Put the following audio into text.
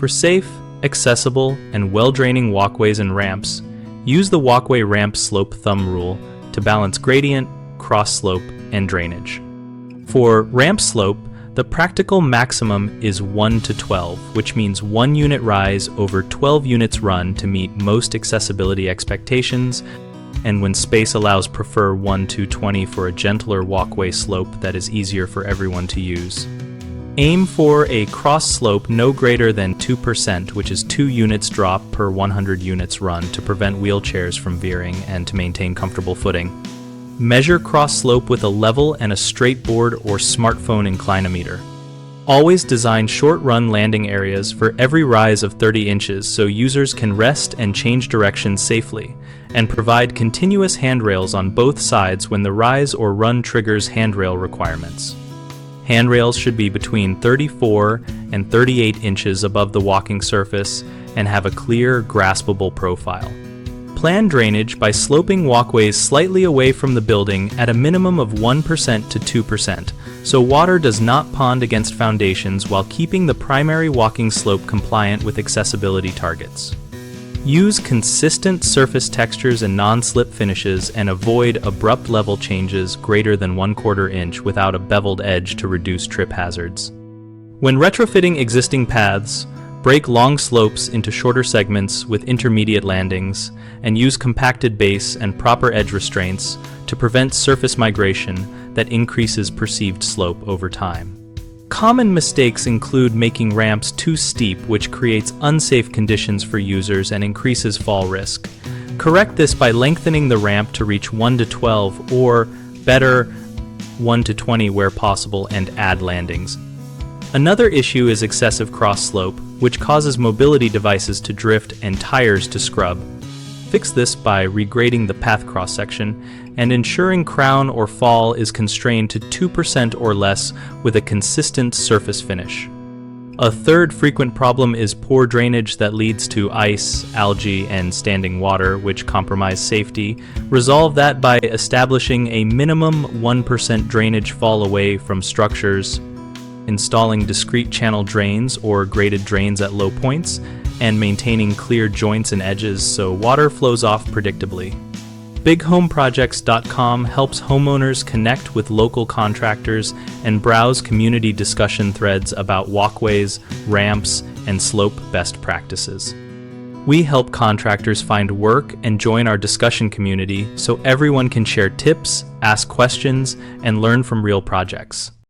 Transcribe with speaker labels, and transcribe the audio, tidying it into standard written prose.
Speaker 1: For safe, accessible, and well-draining walkways and ramps, use the walkway ramp slope thumb rule to balance gradient, cross slope, and drainage. For ramp slope, the practical maximum is 1 to 12, which means 1 unit rise over 12 units run to meet most accessibility expectations, and when space allows, prefer 1 to 20 for a gentler walkway slope that is easier for everyone to use. Aim for a cross slope no greater than 2%, which is 2 units drop per 100 units run to prevent wheelchairs from veering and to maintain comfortable footing. Measure cross slope with a level and a straight board or smartphone inclinometer. Always design short-run landing areas for every rise of 30 inches so users can rest and change direction safely, and provide continuous handrails on both sides when the rise or run triggers handrail requirements. Handrails should be between 34 and 38 inches above the walking surface and have a clear, graspable profile. Plan drainage by sloping walkways slightly away from the building at a minimum of 1% to 2%, so water does not pond against foundations while keeping the primary walking slope compliant with accessibility targets. Use consistent surface textures and non-slip finishes and avoid abrupt level changes greater than 1/4 inch without a beveled edge to reduce trip hazards. When retrofitting existing paths, break long slopes into shorter segments with intermediate landings, and use compacted base and proper edge restraints to prevent surface migration that increases perceived slope over time. Common mistakes include making ramps too steep, which creates unsafe conditions for users and increases fall risk. Correct this by lengthening the ramp to reach 1 to 12 or, better, 1 to 20 where possible, and add landings. Another issue is excessive cross slope, which causes mobility devices to drift and tires to scrub. Fix this by regrading the path cross-section and ensuring crown or fall is constrained to 2% or less with a consistent surface finish. A third frequent problem is poor drainage that leads to ice, algae, and standing water, which compromise safety. Resolve that by establishing a minimum 1% drainage fall away from structures, installing discrete channel drains or graded drains at low points, and maintaining clear joints and edges so water flows off predictably. BigHomeProjects.com helps homeowners connect with local contractors and browse community discussion threads about walkways, ramps, and slope best practices. We help contractors find work and join our discussion community so everyone can share tips, ask questions, and learn from real projects.